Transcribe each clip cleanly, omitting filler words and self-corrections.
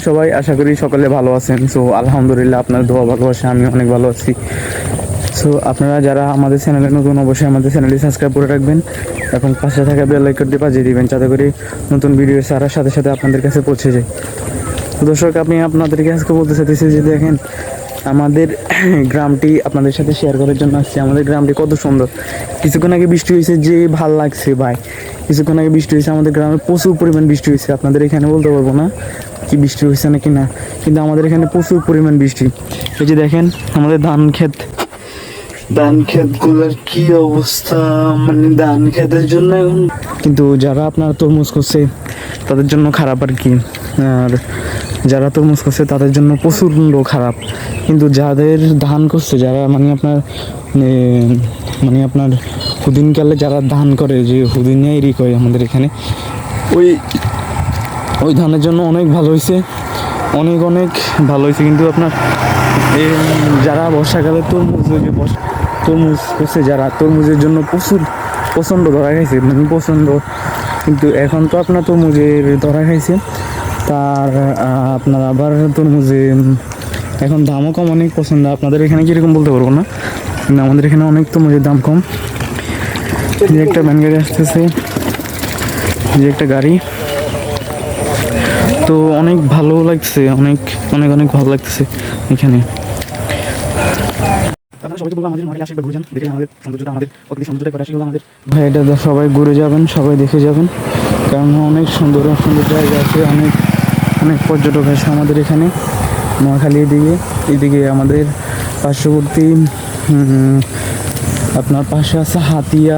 সবাই আশা করি সকলে ভালো আছেন। সো আলহামদুলিল্লাহ, আপনার দোয়া ভালোবাসা আমি অনেক ভালো আছি। সো আপনারা যারা আমাদের চ্যানেলে নতুন, অবশ্যই আমাদের চ্যানেলটি সাবস্ক্রাইব করে রাখবেন এবং পাশে থাকা বেল আইকনটি বাজিয়ে দিবেন, যাতে করে নতুন ভিডিও ছাড়ার সাথে সাথে আপনাদের কাছে পৌঁছে যায়। তো দর্শক, আমি আপনাদেরকে আজকে বলতে চাইতেছি যে দেখেন, আমাদের গ্রামটি আপনাদের সাথে শেয়ার করার জন্য আসছি। আমাদের গ্রামটি কত সুন্দর। কিছুক্ষণ আগে বৃষ্টি হয়েছে, যে ভাল লাগছে ভাই। কিছুক্ষণ আগে বৃষ্টি হয়েছে, আমাদের গ্রামে প্রচুর পরিমাণ বৃষ্টি হয়েছে। আপনাদের এখানে বলতে পারবো না কি বৃষ্টি হয়েছে নাকি না, কিন্তু আমাদের এখানে প্রচুর পরিমাণ বৃষ্টি। এই যে দেখেন আমাদের ধান ক্ষেতগুলোর কি অবস্থা, মানে ধান ক্ষেতের জন্য এখন কিন্তু যারা আপনার তরমুজ করছে তাদের জন্য খারাপ আর কি। আর যারা তরমুজ করছে তাদের জন্য প্রচণ্ড খারাপ। কিন্তু যাদের ধান করছে, যারা মানে আপনার হুদিনকালে যারা ধান করে, যে হুদিনাইরি কয় আমাদের এখানে, ওই ধানের জন্য অনেক ভালো হয়েছে, অনেক ভালো হয়েছে। কিন্তু আপনার যারা বর্ষাকালে তরমুজ করছে, যারা তরমুজের জন্য প্রচণ্ড ধরা খাইছে, মানে প্রচণ্ড। কিন্তু এখন তো আপনার তরমুজের ধরা খাইছে, তার আপনার আবার তরমুজে এখন দামও কম, অনেক পছন্দ। আপনাদের এখানে কীরকম বলতে পারবো না, কিন্তু আমাদের এখানে অনেক তরমুজের দাম কম। যে একটা ভ্যান গাড়ি আসতেছে, যে একটা গাড়ি, তো অনেক ভালো লাগছে, অনেক ভালো লাগতেছে এখানে। ভাই, এটা সবাই ঘুরে যাবেন, সবাই দেখে যাবেন, কারণ অনেক সুন্দর জায়গা আছে, অনেক পর্যটক আছে আমাদের এখানে। নোয়াখালী এদিকে আমাদের পার্শ্ববর্তী আপনার পাশে আছে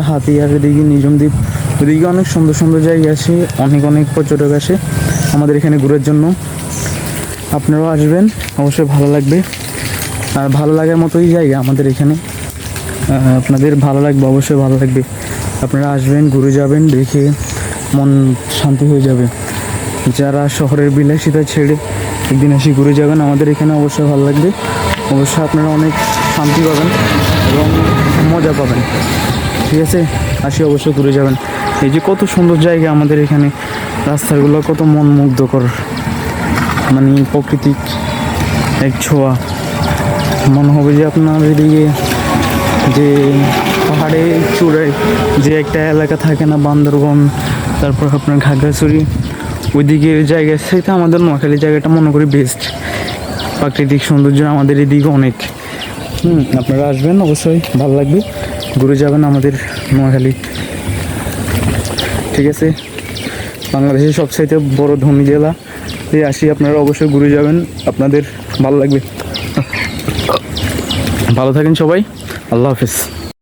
হাতিয়ার এদিকে নিজম দ্বীপ, ওদিকে অনেক সুন্দর জায়গা আছে, অনেক পর্যটক আসে আমাদের এখানে ঘোরার জন্য। আপনারাও আসবেন, অবশ্যই ভালো লাগবে। আর ভালো লাগার মতোই জায়গা আমাদের এখানে, আপনাদের ভালো লাগবে, অবশ্যই ভালো লাগবে। আপনারা আসবেন, ঘুরে যাবেন, দেখে মন শান্তি হয়ে যাবে। যারা শহরের বিলাসিতা ছেড়ে একদিন এসে ঘুরে যাবেন, আমাদের এখানে অবশ্যই ভালো লাগবে। অবশ্যই আপনারা অনেক শান্তি পাবেন এবং মজা পাবেন। ঠিক আছে, আসি অবশ্যই ঘুরে যাবেন। এই যে কত সুন্দর জায়গা আমাদের এখানে, রাস্তাগুলো কত মনমুগ্ধকর, মানে প্রাকৃতিক এক ছোঁয়া। মনে হবে যে আপনার এদিকে যে পাহাড়ে চূড়ায় যে একটা এলাকা থাকে না, বান্দরবন, তারপর আপনার খাগড়াছড়ি, ওইদিকে জায়গা সেটা আমাদের নোয়াখালী জায়গাটা মনে করি বেস্ট। প্রাকৃতিক সৌন্দর্য আমাদের এদিকে অনেক। আপনারা আসবেন, অবশ্যই ভালো লাগবে, ঘুরে যাবেন আমাদের নোয়াখালী। ঠিক আছে, বাংলাদেশের সবচাইতে বড় ধনী জেলা আসি, আপনারা অবশ্যই ঘুরে যাবেন, আপনাদের ভালো লাগবে। ভালো থাকেন সবাই, আল্লাহ হাফেজ।